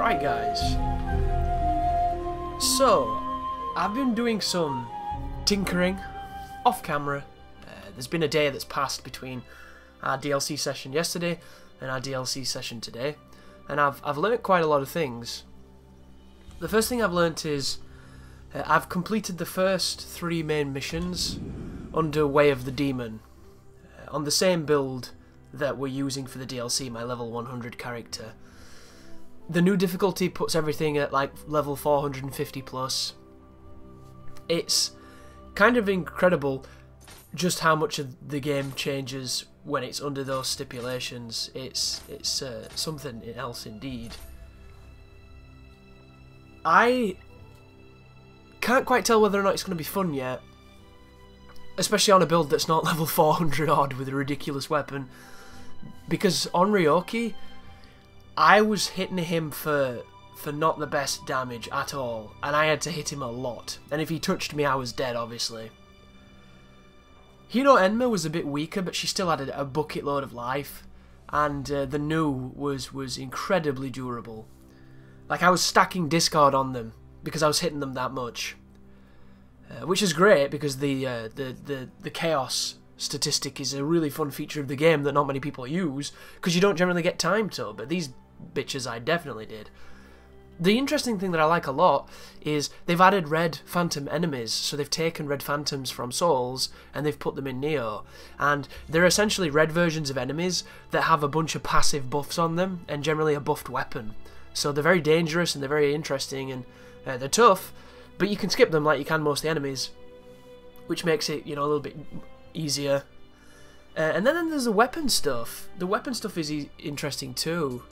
Right guys, so I've been doing some tinkering off camera. There's been a day that's passed between our DLC session yesterday and our DLC session today, and I've learnt quite a lot of things. The first thing I've learnt is I've completed the first 3 main missions under Way of the Demon on the same build that we're using for the DLC, my level 100 character. The new difficulty puts everything at like level 450 plus. It's kind of incredible just how much of the game changes when it's under those stipulations. It's something else indeed. I can't quite tell whether or not it's going to be fun yet, especially on a build that's not level 400 odd with a ridiculous weapon, because on Ryoki I was hitting him for not the best damage at all, and I had to hit him a lot, and if he touched me I was dead, obviously. Hiro Enma was a bit weaker, but she still had a bucket load of life, and the new was incredibly durable. Like, I was stacking discard on them because I was hitting them that much, which is great because the chaos statistic is a really fun feature of the game that not many people use because you don't generally get time to, but these bitches I definitely did. The interesting thing that I like a lot is they've added red phantom enemies, so they've taken red phantoms from Souls and they've put them in Nioh, and they're essentially red versions of enemies that have a bunch of passive buffs on them and generally a buffed weapon. So they're very dangerous and they're very interesting, and they're tough, but you can skip them like you can most of the enemies, which makes it, you know, a little bit easier. And then there's the weapon stuff. The weapon stuff is interesting too,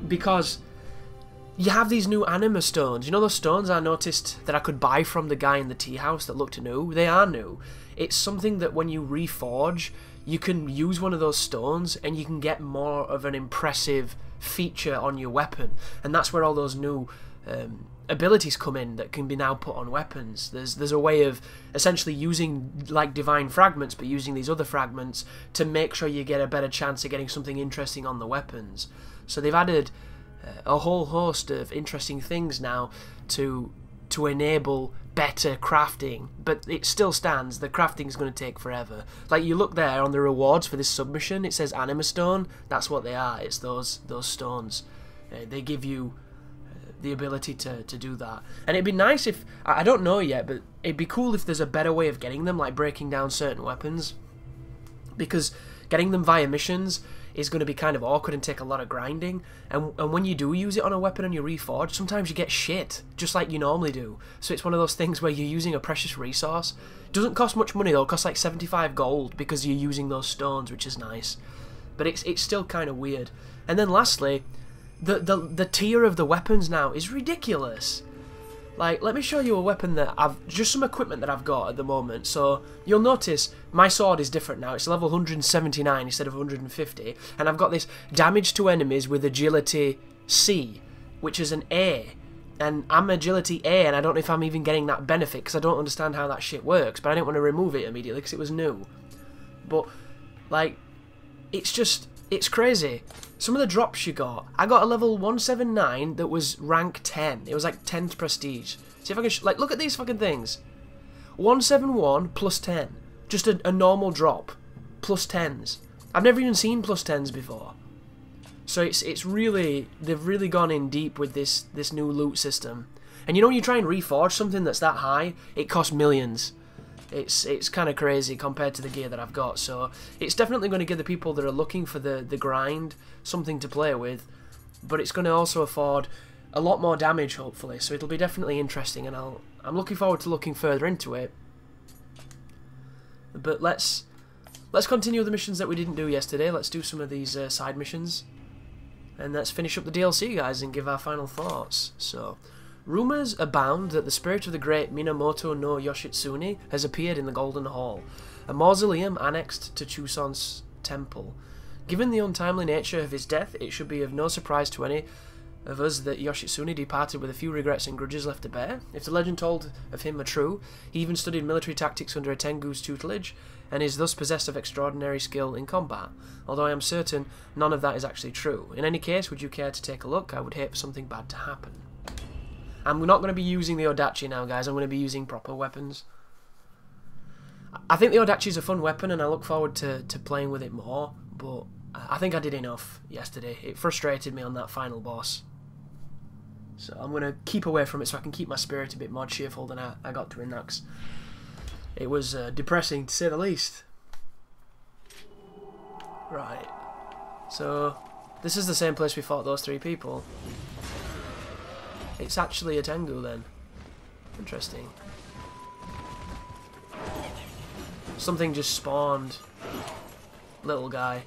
because you have these new anima stones. You know those stones I noticed that I could buy from the guy in the tea house that looked new? They are new. It's something that when you reforge, you can use one of those stones and you can get more of an impressive feature on your weapon, and that's where all those new abilities come in that can be now put on weapons. There's a way of essentially using like divine fragments, but using these other fragments to make sure you get a better chance of getting something interesting on the weapons. So they've added a whole host of interesting things now to enable better crafting, but it still stands, the crafting is going to take forever. Like, you look there on the rewards for this submission, it says anima stone. That's what they are. It's those stones. They give you the ability to do that, and it'd be nice if, I don't know yet, but it'd be cool if there's a better way of getting them, like breaking down certain weapons, because getting them via missions is going to be kind of awkward and take a lot of grinding, and when you do use it on a weapon and you reforge, sometimes you get shit, just like you normally do. So it's one of those things where you're using a precious resource. It doesn't cost much money though, it costs like 75 gold because you're using those stones, which is nice, but it's still kind of weird. And then lastly, the tier of the weapons now is ridiculous. Like, let me show you a weapon that just some equipment that I've got at the moment. So you'll notice my sword is different now. It's level 179 instead of 150, and I've got this damage to enemies with agility C, which is an A, and I'm agility A, and I don't know if I'm even getting that benefit because I don't understand how that shit works, but I didn't want to remove it immediately because it was new. But like, it's crazy. Some of the drops you got, I got a level 179 that was rank 10. It was like 10th prestige. See if I can, like, look at these fucking things. 171 plus 10. Just a normal drop. Plus 10s. I've never even seen plus 10s before. So it's really, they've really gone in deep with this new loot system. And you know, when you try and reforge something that's that high, it costs millions. It's kind of crazy compared to the gear that I've got, so it's definitely going to give the people that are looking for the grind something to play with, but it's going to also afford a lot more damage, hopefully, so it'll be definitely interesting, and I'm looking forward to looking further into it. But let's continue the missions that we didn't do yesterday. Let's do some of these side missions, and let's finish up the DLC, guys, and give our final thoughts. So, rumours abound that the spirit of the great Minamoto no Yoshitsune has appeared in the Golden Hall, a mausoleum annexed to Chuson's temple. Given the untimely nature of his death, it should be of no surprise to any of us that Yoshitsune departed with a few regrets and grudges left to bear. If the legend told of him are true, he even studied military tactics under a Tengu's tutelage, and is thus possessed of extraordinary skill in combat, although I am certain none of that is actually true. In any case, would you care to take a look? I would hate for something bad to happen. I'm not going to be using the Odachi now, guys. I'm going to be using proper weapons. I think the Odachi is a fun weapon, and I look forward to playing with it more, but I think I did enough yesterday. It frustrated me on that final boss. So I'm going to keep away from it so I can keep my spirit a bit more cheerful than I got to in that. 'Cause it was depressing, to say the least. Right. So, this is the same place we fought those 3 people. It's actually a Tengu then. Interesting. Something just spawned. Little guy.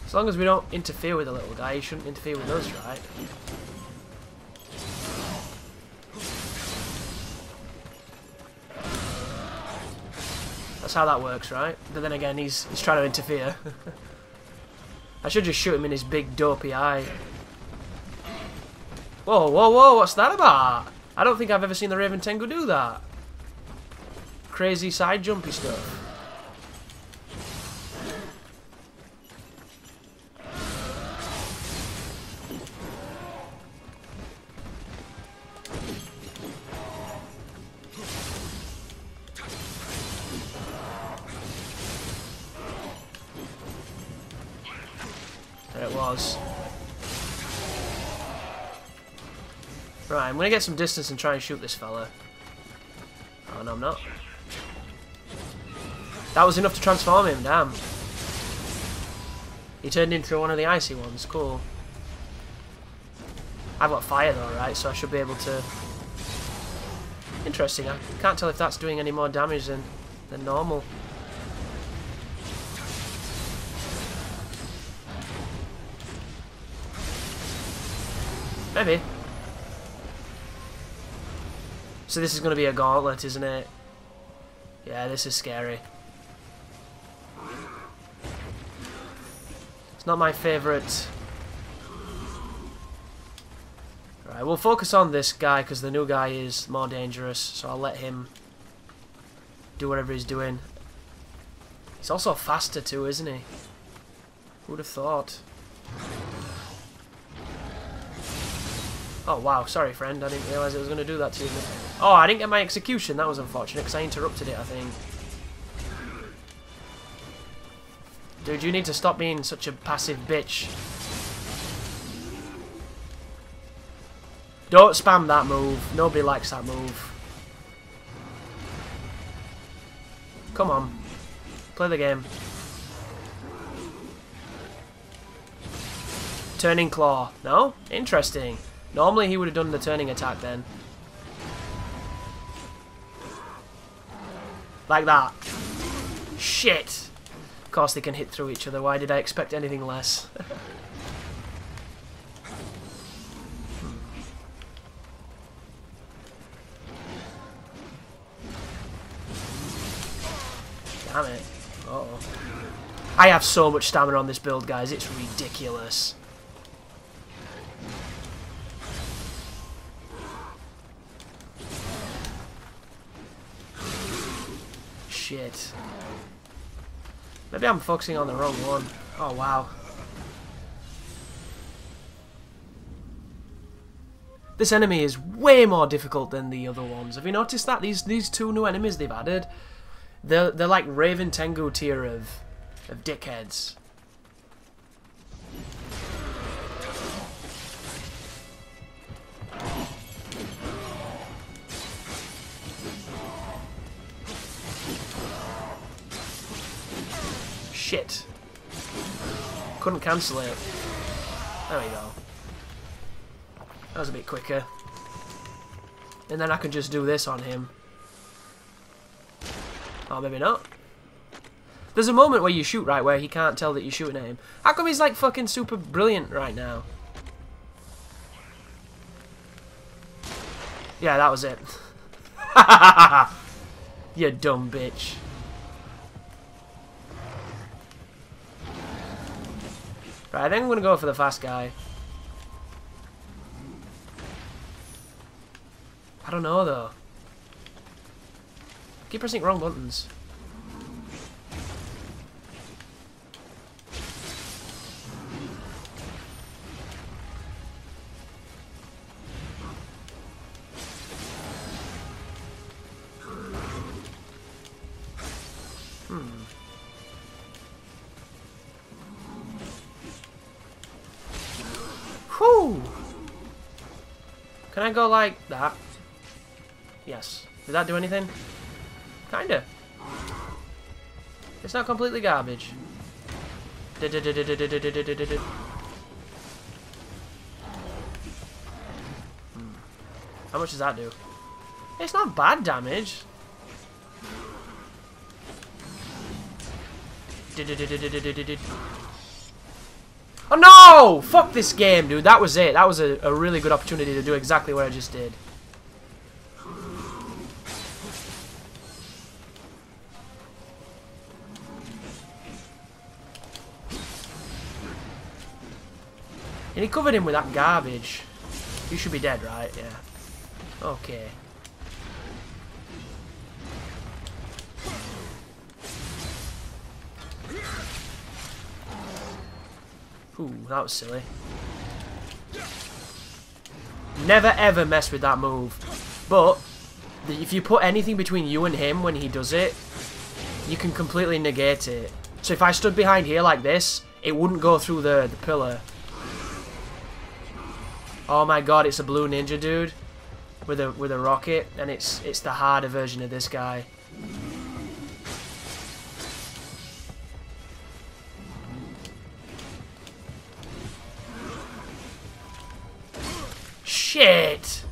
As long as we don't interfere with the little guy, he shouldn't interfere with us, right? That's how that works, right? But then again, he's trying to interfere. I should just shoot him in his big dopey eye. Whoa, whoa, whoa, what's that about? I don't think I've ever seen the Raven Tengu do that. Crazy side jumpy stuff. There it was. Right, I'm gonna get some distance and try and shoot this fella. Oh no, I'm not. That was enough to transform him, damn. He turned into one of the icy ones, cool. I've got fire though, right, so I should be able to... Interesting, I can't tell if that's doing any more damage than normal. Maybe. So this is going to be a gauntlet, isn't it? Yeah, this is scary. It's not my favourite. Right, we'll focus on this guy because the new guy is more dangerous, so I'll let him do whatever he's doing. He's also faster too, isn't he? Who would have thought? Oh wow, sorry friend, I didn't realise it was going to do that to you. Oh, I didn't get my execution, that was unfortunate because I interrupted it, I think. Dude, you need to stop being such a passive bitch. Don't spam that move, nobody likes that move. Come on, play the game. Turning claw, no? Interesting. Normally he would have done the turning attack then. Like that. Shit! Of course they can hit through each other. Why did I expect anything less? Damn it. Uh-oh. I have so much stamina on this build, guys. It's ridiculous. Shit. Maybe I'm focusing on the wrong one. Oh, wow. This enemy is way more difficult than the other ones. Have you noticed that? These 2 new enemies they've added, they're like Raven Tengu tier of dickheads. Shit. Couldn't cancel it. There we go. That was a bit quicker. And then I can just do this on him. Oh, maybe not. There's a moment where you shoot right where he can't tell that you're shooting at him. How come he's like fucking super brilliant right now? Yeah, that was it. You dumb bitch. Right, I think I'm gonna go for the fast guy. I don't know though. Keep pressing wrong buttons. Whew! Can I go like that? Yes. Did that do anything? Kinda. It's not completely garbage. How much does that do? It's not bad damage. Oh no! Fuck this game, dude. That was it. That was a really good opportunity to do exactly what I just did. And he covered him with that garbage. You should be dead, right? Yeah. Okay. Ooh, that was silly. Never ever mess with that move. But if you put anything between you and him when he does it, you can completely negate it. So if I stood behind here like this, it wouldn't go through the pillar. Oh my god, it's a blue ninja dude with a rocket, and it's the harder version of this guy. Shit!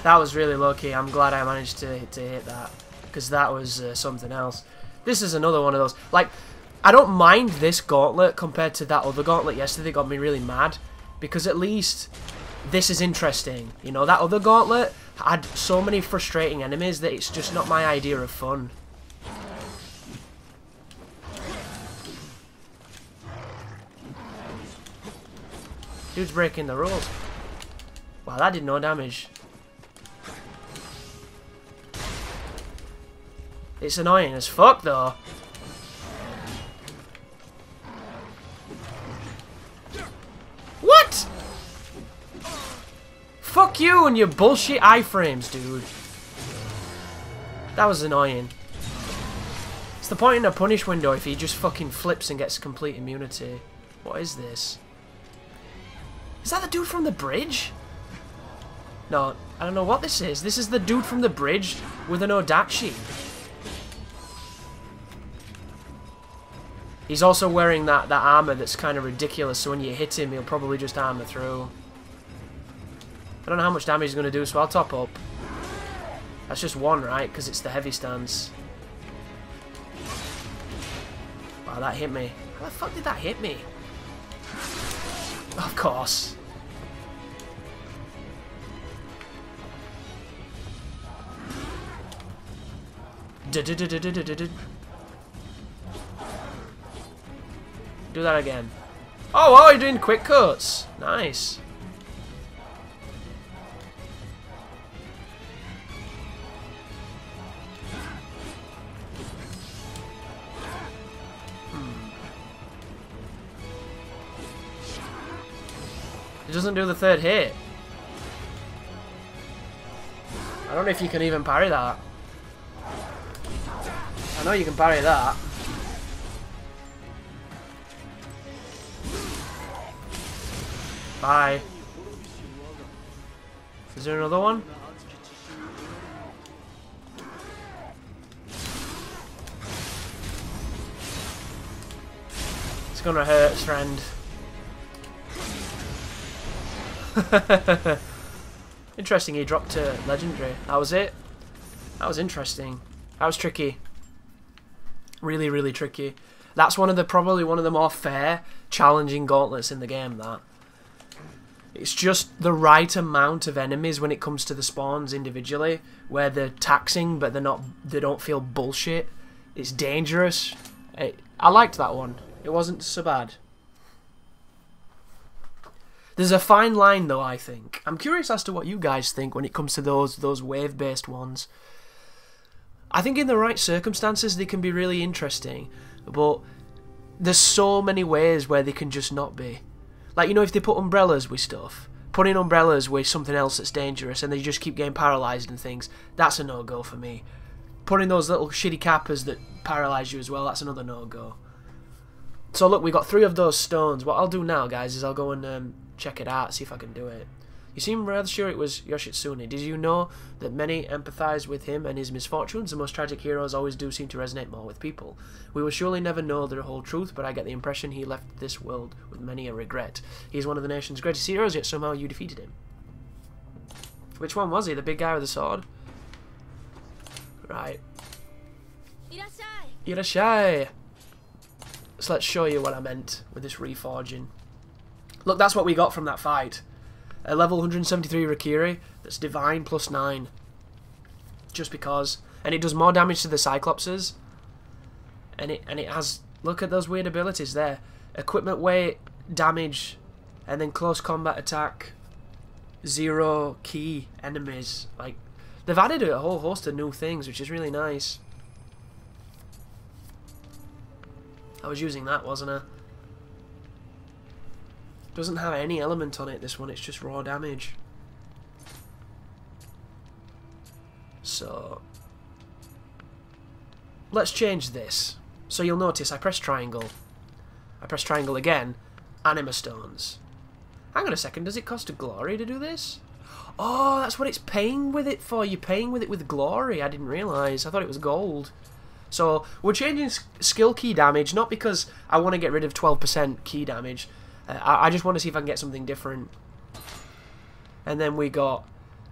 That was really lucky. I'm glad I managed to hit that, because that was something else. This is another one of those. Like, I don't mind this gauntlet compared to that other gauntlet yesterday that got me really mad, because at least this is interesting. You know, that other gauntlet had so many frustrating enemies that it's just not my idea of fun. Dude's breaking the rules. Wow, that did no damage. It's annoying as fuck, though. What? Fuck you and your bullshit iframes, dude. That was annoying. It's the point in a punish window if he just fucking flips and gets complete immunity. What is this? Is that the dude from the bridge? No, I don't know what this is. This is the dude from the bridge with an Odachi. He's also wearing that armor that's kind of ridiculous, so when you hit him, he'll probably just armor through. I don't know how much damage he's going to do, so I'll top up. That's just one, right? Because it's the heavy stance. Wow, that hit me. How the fuck did that hit me? Of course. Do that again. Oh, you're doing quick cuts. Nice. It doesn't do the third hit. I don't know if you can even parry that. I know you can parry that. Bye. Is there another one? It's gonna hurt, friend. Interesting, he dropped to legendary. That was it? That was interesting. That was tricky. Really, really tricky. That's probably one of the more fair, challenging gauntlets in the game, that. It's just the right amount of enemies when it comes to the spawns individually, where they're taxing, but they don't feel bullshit. It's dangerous. I liked that one. It wasn't so bad. There's a fine line, though, I think. I'm curious as to what you guys think when it comes to those wave-based ones. I think in the right circumstances they can be really interesting, but there's so many ways where they can just not be. Like, you know, if they put umbrellas with stuff, putting umbrellas with something else that's dangerous and they just keep getting paralysed and things, that's a no-go for me. Putting those little shitty cappers that paralyse you as well, that's another no-go. So look, we got 3 of those stones. What I'll do now, guys, is I'll go and check it out, see if I can do it. You seem rather sure it was Yoshitsune. Did you know that many empathise with him and his misfortunes? The most tragic heroes always do seem to resonate more with people. We will surely never know the whole truth, but I get the impression he left this world with many a regret. He is one of the nation's greatest heroes, yet somehow you defeated him. Which one was he? The big guy with the sword? Right. Irashai! So let's show you what I meant with this reforging. Look, that's what we got from that fight. A level 173 Rakiri that's divine plus 9. Just because. And it does more damage to the Cyclopses. And it has, look at those weird abilities there. Equipment weight, damage, and then close combat attack. 0 key enemies. Like, they've added a whole host of new things, which is really nice. I was using that, wasn't I? Doesn't have any element on it, this one, it's just raw damage. So let's change this. So you'll notice I press triangle. I press triangle again. Anima stones. Hang on a second, does it cost a glory to do this? Oh, that's what it's paying with it for. You're paying with it with glory. I didn't realise. I thought it was gold. So we're changing skill key damage, not because I want to get rid of 12% key damage. I just want to see if I can get something different. And then we got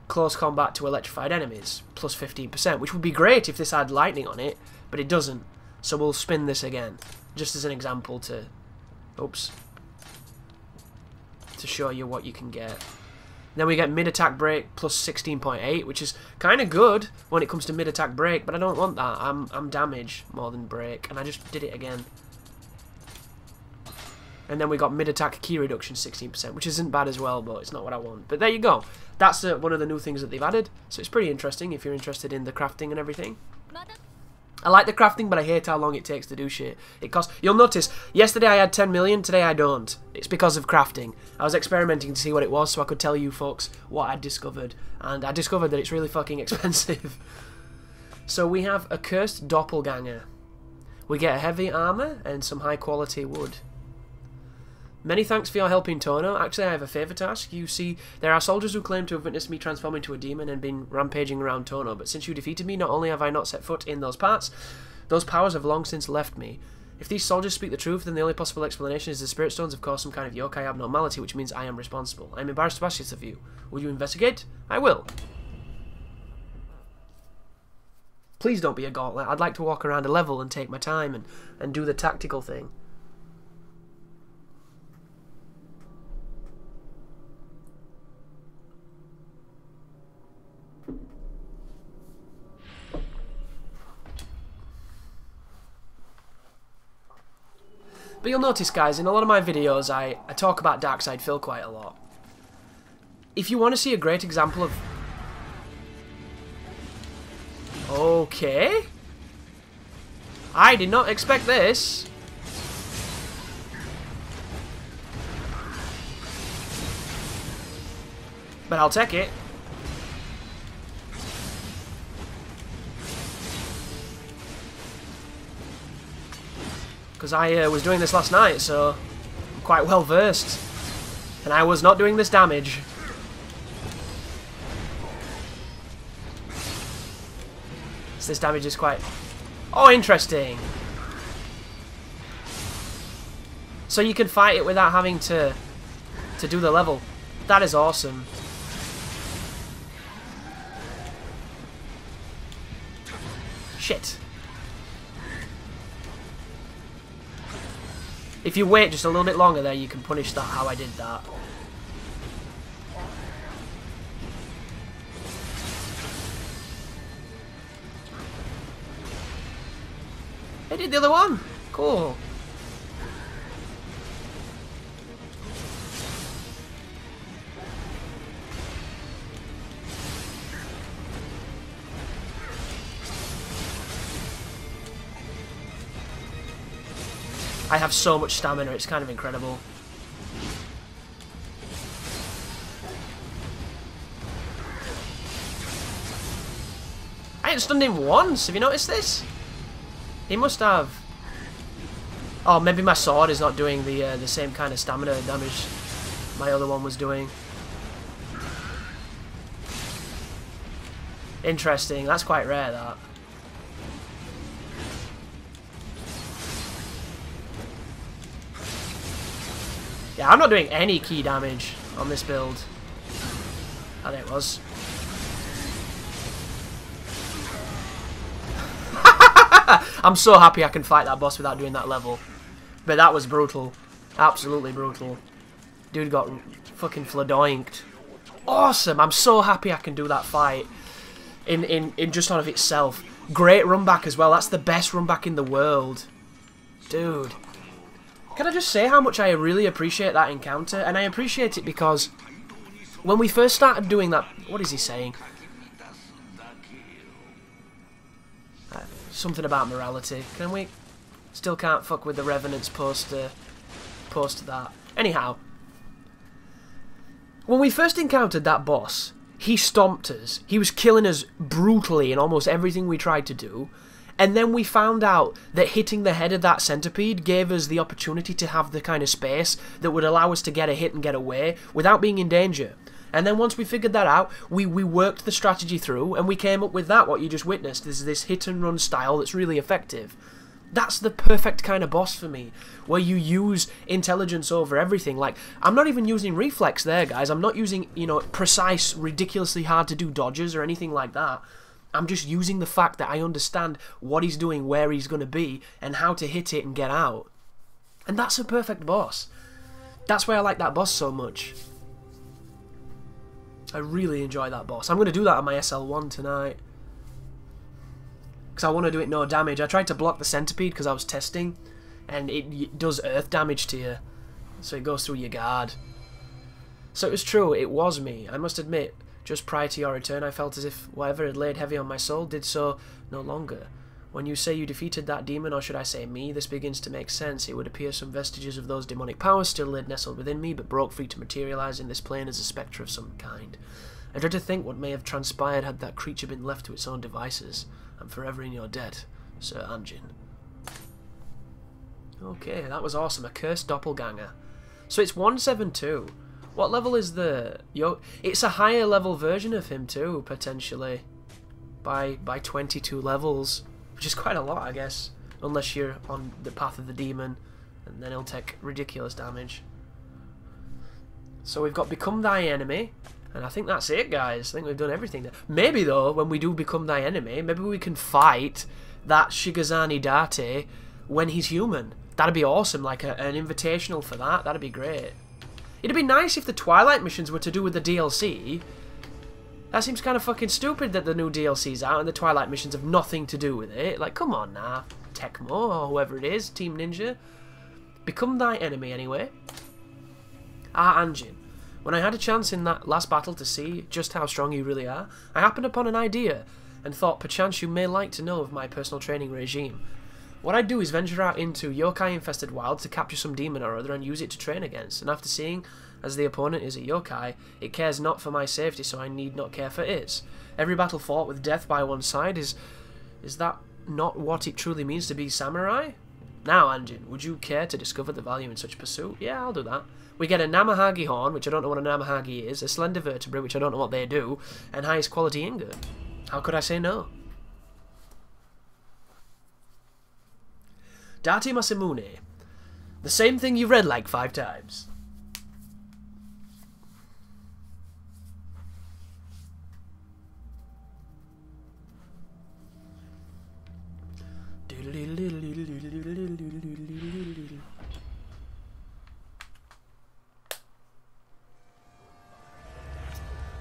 close combat to electrified enemies, plus 15%, which would be great if this had lightning on it, but it doesn't. So we'll spin this again, just as an example to, oops, to show you what you can get. Then we get mid-attack break plus 16.8, which is kind of good when it comes to mid-attack break, but I don't want that. I'm damage more than break, and I just did it again. And then we got mid-attack key reduction 16%, which isn't bad as well, but it's not what I want. But there you go. That's one of the new things that they've added, so it's pretty interesting if you're interested in the crafting and everything. I like the crafting, but I hate how long it takes to do shit. It costs. You'll notice, yesterday I had 10 million, today I don't. It's because of crafting. I was experimenting to see what it was so I could tell you folks what I'd discovered. And I discovered that it's really fucking expensive. So we have a cursed doppelganger. We get a heavy armor and some high quality wood. Many thanks for your help in Tono. Actually, I have a favour to ask. You see, there are soldiers who claim to have witnessed me transform into a demon and been rampaging around Tono, but since you defeated me, not only have I not set foot in those parts, those powers have long since left me. If these soldiers speak the truth, then the only possible explanation is the spirit stones have caused some kind of yokai abnormality, which means I am responsible. I am embarrassed to ask this of you. Will you investigate? I will. Please don't be a gauntlet. I'd like to walk around a level and take my time and do the tactical thing. But you'll notice, guys, in a lot of my videos, I talk about Darkside Phil quite a lot. If you want to see a great example of... Okay. I did not expect this. But I'll take it. Because I was doing this last night, so I'm quite well versed. And I was not doing this damage. So this damage is quite... Oh, interesting. So you can fight it without having to do the level. That is awesome. Shit. If you wait just a little bit longer there, you can punish that how I did that. I did the other one! Cool. I have so much stamina, it's kind of incredible. I ain't stunned him once, have you noticed this? He must have... Oh, maybe my sword is not doing the same kind of stamina damage my other one was doing. Interesting, that's quite rare, that. Yeah, I'm not doing any key damage on this build. Oh, there it was. I'm so happy I can fight that boss without doing that level. But that was brutal. Absolutely brutal. Dude got fucking fladoinked. Awesome! I'm so happy I can do that fight. In just on of itself. Great run back as well. That's the best run back in the world. Dude. Can I just say how much I really appreciate that encounter? And I appreciate it because when we first started doing that... What is he saying? Something about morality. Can we? Still can't fuck with the Revenants post that. Anyhow. When we first encountered that boss, he stomped us. He was killing us brutally in almost everything we tried to do. And then we found out that hitting the head of that centipede gave us the opportunity to have the kind of space that would allow us to get a hit and get away without being in danger. And then once we figured that out, we worked the strategy through and we came up with that, what you just witnessed. This hit and run style that's really effective. That's the perfect kind of boss for me, where you use intelligence over everything. Like, I'm not even using reflex there, guys. I'm not using, you know, precise, ridiculously hard to do dodges or anything like that. I'm just using the fact that I understand what he's doing, where he's going to be, and how to hit it and get out. And that's a perfect boss. That's why I like that boss so much. I really enjoy that boss. I'm going to do that on my SL1 tonight. Because I want to do it no damage. I tried to block the centipede because I was testing, and it does earth damage to you. So it goes through your guard. So it was true, it was me. I must admit, just prior to your return, I felt as if whatever had laid heavy on my soul did so no longer. When you say you defeated that demon, or should I say me, this begins to make sense. It would appear some vestiges of those demonic powers still lay nestled within me, but broke free to materialize in this plane as a spectre of some kind. I dread to think what may have transpired had that creature been left to its own devices. I'm forever in your debt, Sir Anjin. Okay, that was awesome. A cursed doppelganger. So it's 172. What level is the... It's a higher level version of him too, potentially. By 22 levels. Which is quite a lot, I guess. Unless you're on the path of the demon. And then he'll take ridiculous damage. So we've got Become Thy Enemy. And I think that's it, guys. I think we've done everything there. Maybe, though, when we do become thy enemy, maybe we can fight that Shigazani Date when he's human. That'd be awesome, like an invitational for that. That'd be great. It'd be nice if the Twilight missions were to do with the DLC. That seems kind of fucking stupid that the new DLC's out and the Twilight missions have nothing to do with it. Like, come on now. Tecmo, or whoever it is, Team Ninja. Become thy enemy, anyway. Anjin. When I had a chance in that last battle to see just how strong you really are, I happened upon an idea, and thought perchance you may like to know of my personal training regime. What I do is venture out into yokai-infested wilds to capture some demon or other and use it to train against, and after seeing, as the opponent is a yokai, it cares not for my safety, so I need not care for its. Every battle fought with death by one side is that not what it truly means to be samurai? Now, Anjin, would you care to discover the value in such pursuit? Yeah, I'll do that. We get a Namahagi horn, which I don't know what a Namahagi is, a slender vertebrae, which I don't know what they do, and highest quality ingot. How could I say no? Date Masamune. The same thing you've read like 5 times.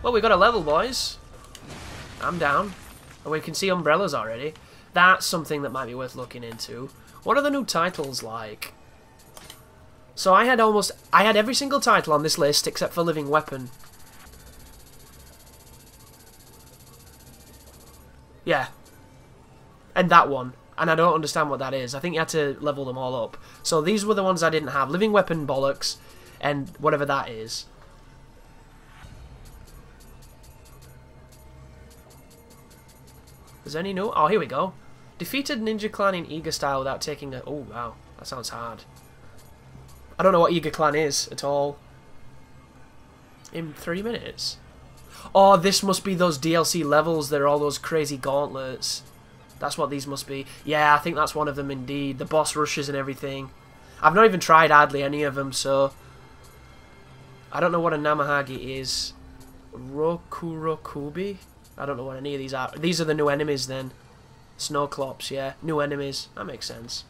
Well, we got a level, boys. I'm down. And we can see umbrellas already. That's something that might be worth looking into. What are the new titles like? So I had every single title on this list except for Living Weapon. Yeah. And that one. And I don't understand what that is. I think you had to level them all up. So these were the ones I didn't have. Living Weapon bollocks and whatever that is. Is there any new? Oh, here we go. Defeated Ninja Clan in Eager style without taking a... Oh, wow. That sounds hard. I don't know what Eager Clan is at all. In 3 minutes? Oh, this must be those DLC levels. They're all those crazy gauntlets. That's what these must be. Yeah, I think that's one of them indeed. The boss rushes and everything. I've not even tried hardly any of them, so... I don't know what a Namahagi is. Rokurokubi? I don't know what any of these are. These are the new enemies then. Snowclops, yeah. New enemies. That makes sense.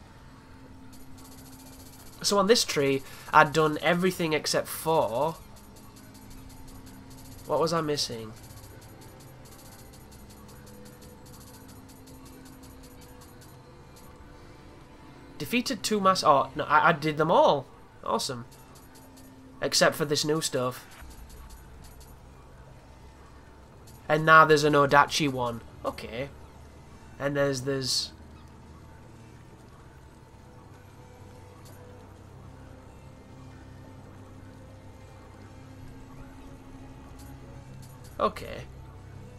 So on this tree, I'd done everything except for... What was I missing? Defeated 2 mass... Oh, no, I did them all. Awesome. Except for this new stuff. And now there's an Odachi one. Okay. And there's... Okay.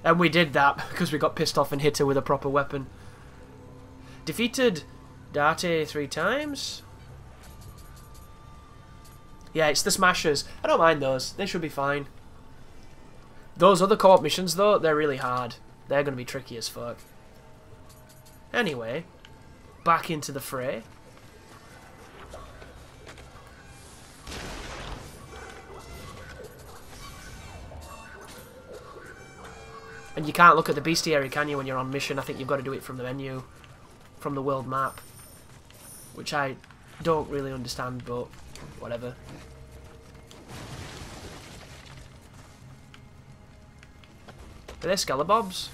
And we did that because we got pissed off and hit her with a proper weapon. Defeated Date 3 times. Yeah, it's the Smashers. I don't mind those. They should be fine. Those other co-op missions, though, they're really hard. They're going to be tricky as fuck. Anyway, back into the fray. And you can't look at the bestiary, can you, when you're on mission? I think you've got to do it from the menu, from the world map. Which I don't really understand, but whatever. Are they Skelebobs?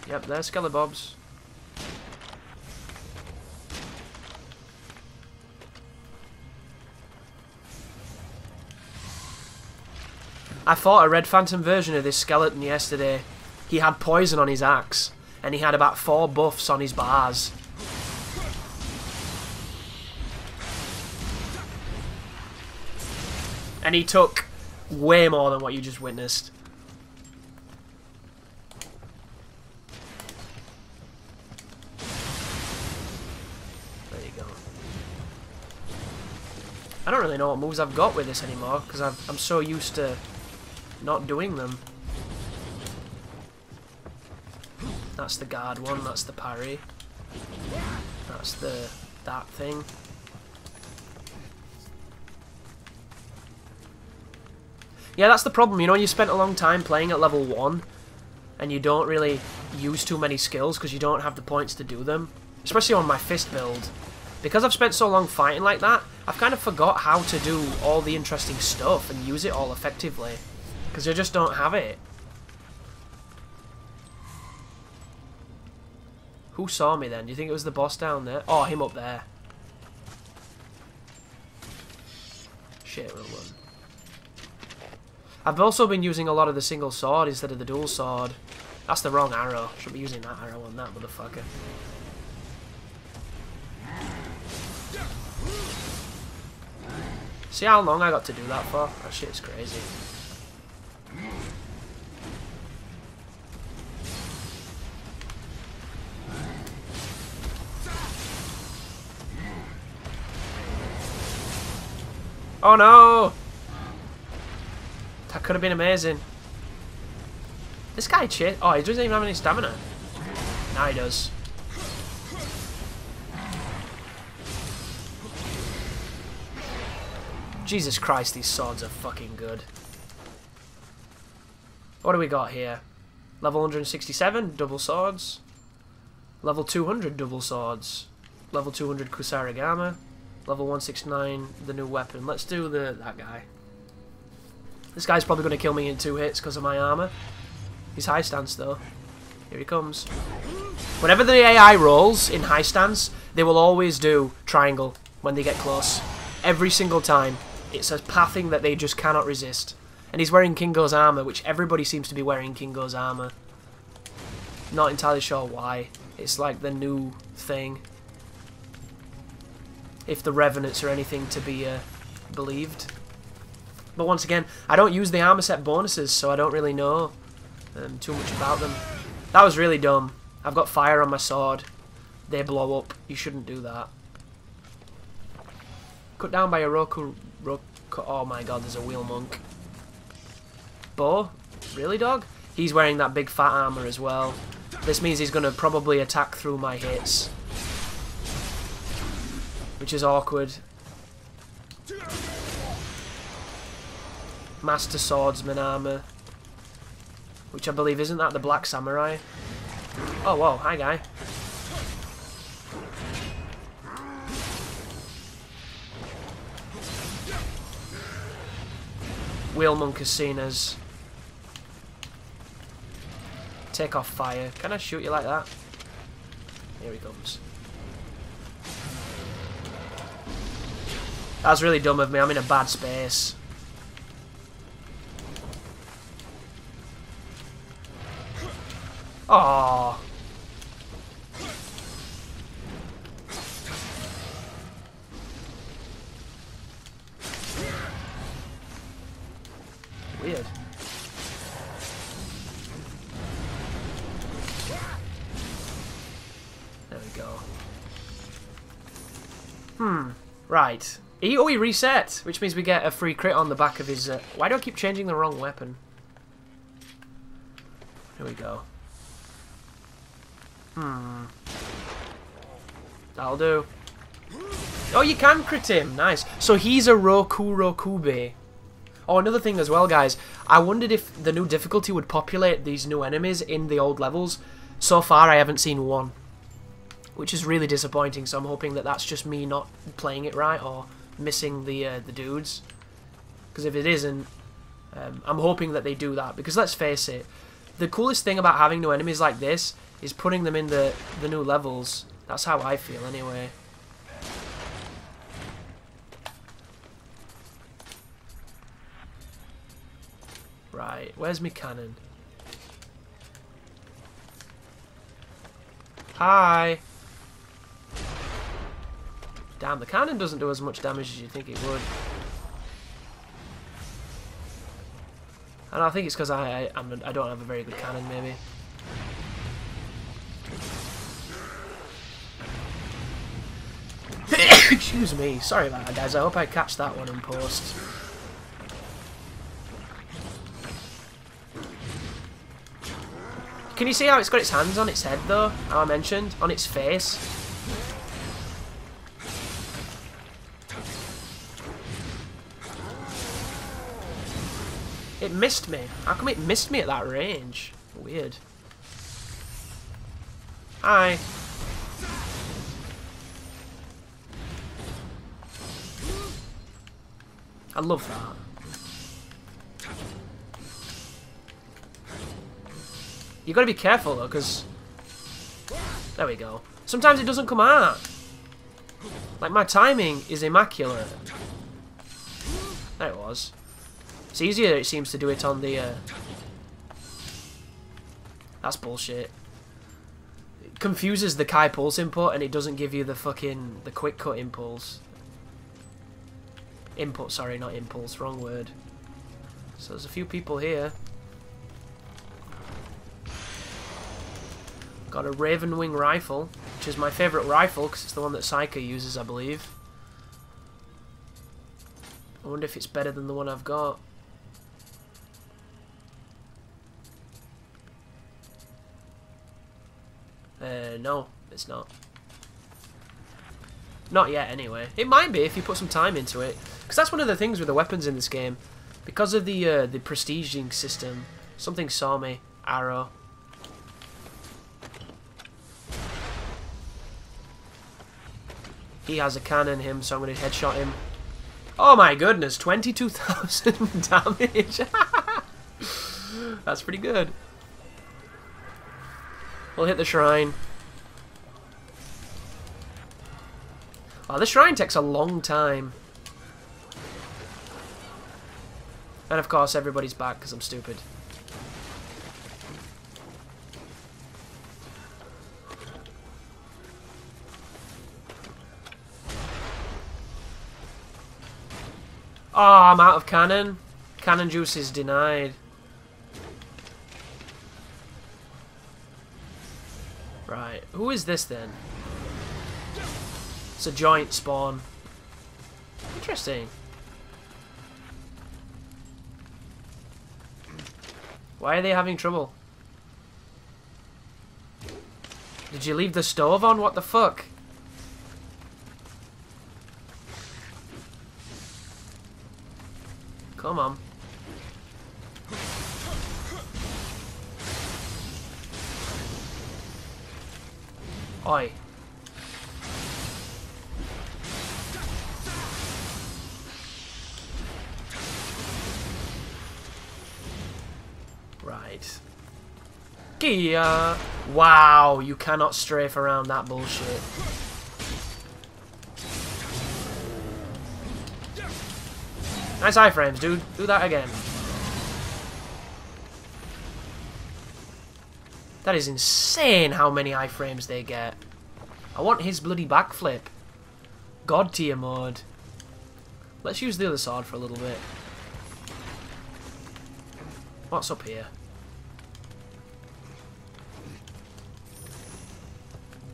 Yep, they're Skelebobs. I fought a Red Phantom version of this skeleton yesterday. He had poison on his axe, and he had about 4 buffs on his bars. And he took way more than what you just witnessed. There you go. I don't really know what moves I've got with this anymore, because I'm so used to not doing them. That's the guard one, that's the parry. That's that thing. Yeah, that's the problem, you know, you spent a long time playing at level 1 and you don't really use too many skills because you don't have the points to do them. Especially on my fist build. Because I've spent so long fighting like that, I've kind of forgot how to do all the interesting stuff and use it all effectively. Because I just don't have it. Who saw me then? Do you think it was the boss down there? Oh, him up there. Shit, run. I've also been using a lot of the single sword instead of the dual sword. That's the wrong arrow. Should be using that arrow on that motherfucker. See how long I got to do that for? That shit's crazy. Oh no! That could have been amazing. This guy oh, he doesn't even have any stamina. Now he does. Jesus Christ, these swords are fucking good. What do we got here? Level 167, double swords. Level 200, double swords. Level 200, Kusarigama. Level 169, the new weapon. Let's do that guy. This guy's probably going to kill me in 2 hits because of my armor. He's high stance though. Here he comes. Whenever the AI rolls in high stance, they will always do triangle when they get close. Every single time. It's a pathing that they just cannot resist. And he's wearing Kingo's armor, which everybody seems to be wearing Kingo's armor. Not entirely sure why. It's like the new thing. If the Revenants are anything to be believed. But once again, I don't use the armor set bonuses, so I don't really know too much about them. That was really dumb. I've got fire on my sword. They blow up. You shouldn't do that. Cut down by a Roku... Oh my god, there's a wheel monk. Bo? Really, dog? He's wearing that big fat armor as well. This means he's going to probably attack through my hits. Which is awkward. Master Swordsman armor. Which I believe, isn't that the Black Samurai? Oh, whoa, hi guy. Wheel monk is seen as... Take off fire. Can I shoot you like that? Here he comes. That's really dumb of me. I'm in a bad space. Oh. Weird. There we go. Right. He reset, which means we get a free crit on the back of his... Why do I keep changing the wrong weapon? Here we go. That'll do. Oh, you can crit him. Nice. So he's a Rokube. Oh, another thing as well, guys. I wondered if the new difficulty would populate these new enemies in the old levels. So far, I haven't seen one. Which is really disappointing, so I'm hoping that that's just me not playing it right or missing the dudes. Because if it isn't, I'm hoping that they do that. Because let's face it, the coolest thing about having new enemies like this is putting them in the new levels. That's how I feel, anyway. Right, where's my cannon? Hi! Damn, the cannon doesn't do as much damage as you think it would. And I think it's because I don't have a very good cannon, maybe. Excuse me, sorry about that, guys. I hope I catch that one in post. Can you see how it's got its hands on its head, though? How I mentioned? On its face? It missed me. How come it missed me at that range? Weird. Hi. I love that. You gotta be careful though, because... There we go. Sometimes it doesn't come out. Like, my timing is immaculate. There it was. It's easier, it seems, to do it on the... That's bullshit. It confuses the Kai pulse input and it doesn't give you the fucking... the quick cut impulse. Input, sorry, not impulse, wrong word. So there's a few people here. Got a Raven Wing rifle, which is my favourite rifle because it's the one that Psyker uses, I believe. I wonder if it's better than the one I've got. No, it's not. Not yet, anyway. It might be if you put some time into it. Because that's one of the things with the weapons in this game. Because of the prestiging system. Something saw me. Arrow. He has a cannon, him, so I'm going to headshot him. Oh my goodness, 22,000 damage. That's pretty good. We'll hit the shrine. Wow, the shrine takes a long time. And of course everybody's back because I'm stupid. Oh, I'm out of cannon. Cannon juice is denied. Right, who is this then? It's a giant spawn. Interesting. Why are they having trouble? Did you leave the stove on? What the fuck? Come on. Oi. Right. Kia! Wow, you cannot strafe around that bullshit. Nice iframes, dude. Do that again. That is insane how many iframes they get. I want his bloody backflip. God tier mode. Let's use the other sword for a little bit. What's up here?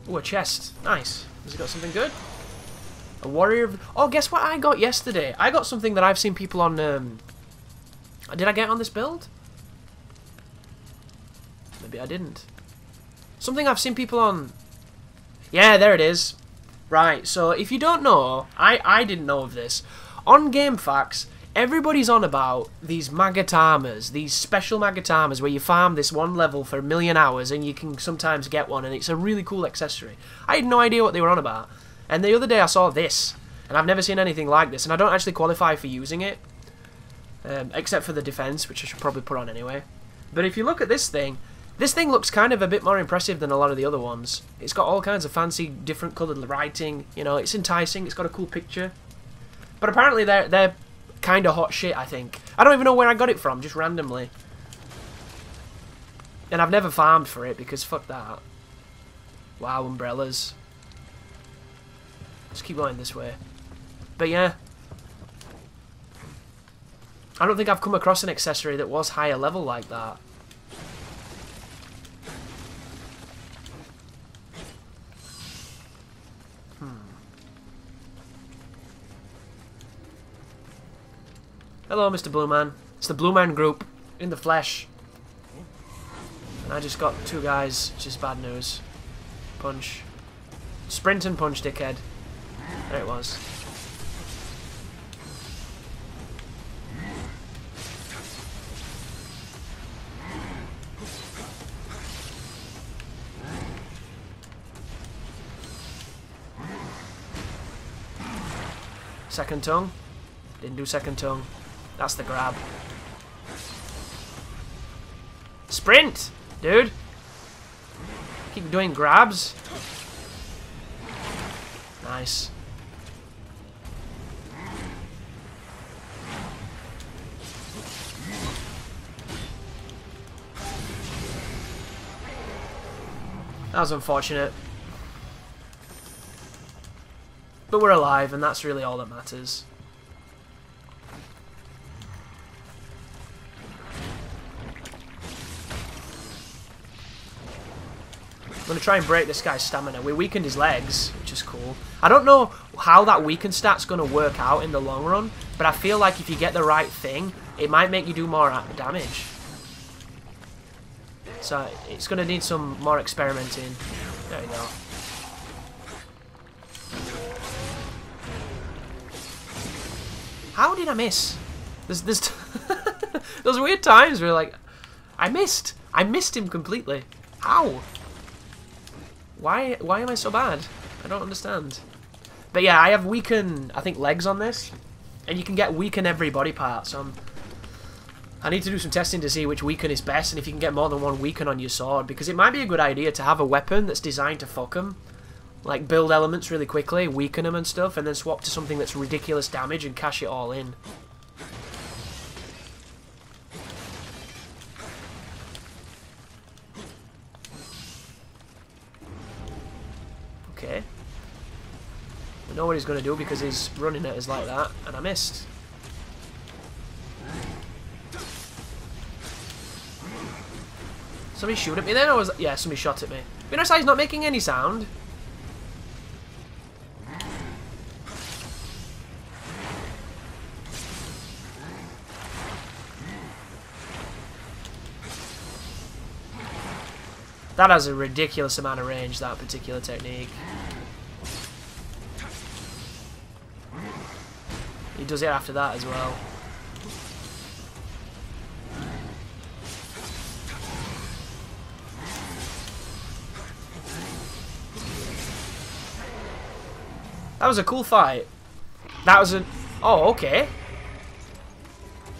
Ooh, a chest. Nice. Has it got something good? A warrior of... Oh, guess what I got yesterday? I got something that I've seen people on... Did I get on this build? Maybe I didn't. Something I've seen people on... Yeah, there it is. Right, so if you don't know, I didn't know of this. On GameFAQs, everybody's on about these Magatamas, these special Magatamas where you farm this one level for 1,000,000 hours and you can sometimes get one, and it's a really cool accessory. I had no idea what they were on about. And the other day I saw this, and I've never seen anything like this, and I don't actually qualify for using it, except for the defense, which I should probably put on anyway. But if you look at this thing looks kind of a bit more impressive than a lot of the other ones. It's got all kinds of fancy, different coloured writing, you know, it's enticing, it's got a cool picture. But apparently they're kind of hot shit, I think. I don't even know where I got it from, just randomly. And I've never farmed for it, because fuck that. Wow, umbrellas. Let's keep going this way. But yeah. I don't think I've come across an accessory that was higher level like that. Hello, Mr. Blue Man. It's the Blue Man group in the flesh. And I just got two guys, which is bad news. Punch. Sprint and punch, dickhead. There it was. Second tongue. Didn't do second tongue. That's the grab. Sprint! Dude! Keep doing grabs. Nice. That was unfortunate. But we're alive, and that's really all that matters. I'm going to try and break this guy's stamina. We weakened his legs, which is cool. I don't know how that weaken stat's going to work out in the long run, but I feel like if you get the right thing, it might make you do more damage. So it's going to need some more experimenting. There we go. How did I miss? There's those weird times where like, I missed him completely. How? Why am I so bad? I don't understand. But yeah, I have weakened, I think, legs on this. And you can get weaken every body part, so I need to do some testing to see which weaken is best, and if you can get more than one weaken on your sword, because it might be a good idea to have a weapon that's designed to fuck them. Like, build elements really quickly, weaken them and stuff, and then swap to something that's ridiculous damage and cash it all in. Okay. I know what he's going to do because he's running at us like that, and I missed. Somebody shoot at me then, or was that... Yeah, somebody shot at me. You notice how he's not making any sound? That has a ridiculous amount of range, that particular technique. He does it after that as well. That was a cool fight. That was a... Oh, okay.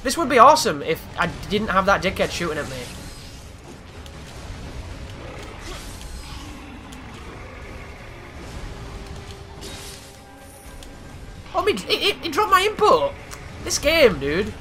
This would be awesome if I didn't have that dickhead shooting at me. Oh, it dropped my input. This game, dude.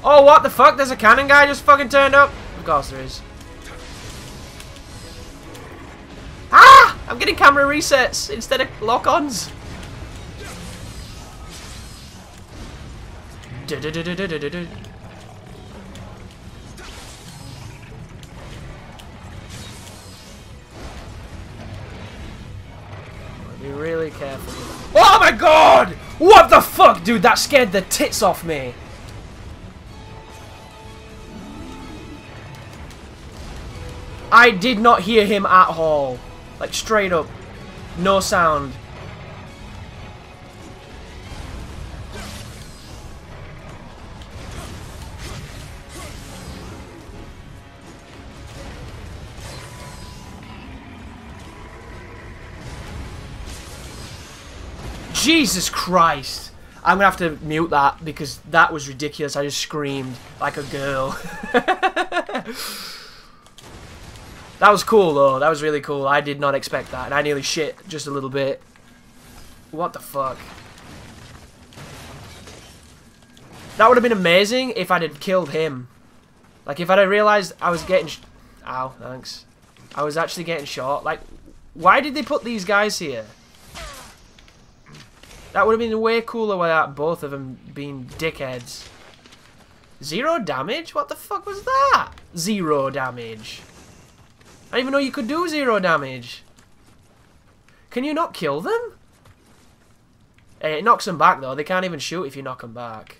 Oh, what the fuck? There's a cannon guy just fucking turned up? Of course there is. Ah! I'm getting camera resets instead of lock-ons. Be really careful. Oh my god! What the fuck, dude? That scared the tits off me. I did not hear him at all. Like, straight up. No sound. Jesus Christ. I'm gonna have to mute that because that was ridiculous. I just screamed like a girl. That was cool, though. That was really cool. I did not expect that, and I nearly shit just a little bit. What the fuck? That would have been amazing if I'd have killed him. Like, if I'd have realised I was getting... Ow, thanks. I was actually getting shot. Like, why did they put these guys here? That would have been way cooler without both of them being dickheads. 0 damage? What the fuck was that? 0 damage. I didn't even know you could do 0 damage. Can you not kill them? It knocks them back, though. They can't even shoot if you knock them back.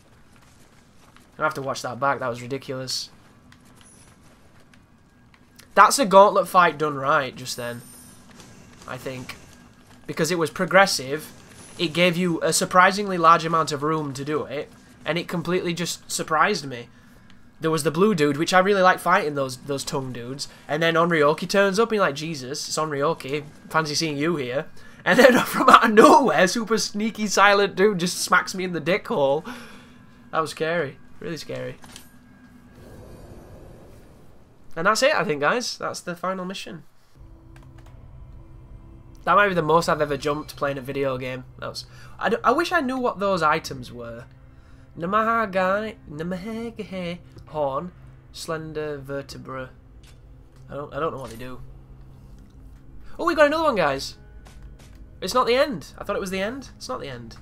I have to watch that back. That was ridiculous. That's a gauntlet fight done right just then, I think. Because it was progressive. It gave you a surprisingly large amount of room to do it. And it completely just surprised me. There was the blue dude, which I really like fighting those tongue dudes. And then Onryoki turns up and you're like, Jesus, it's Onryoki. Fancy seeing you here. And then from out of nowhere, super sneaky silent dude just smacks me in the dick hole. That was scary. Really scary. And that's it, I think, guys. That's the final mission. That might be the most I've ever jumped playing a video game. That was. I wish I knew what those items were. Namahagai, horn, slender vertebra. I don't know what they do. Oh, we got another one, guys. It's not the end. I thought it was the end. It's not the end.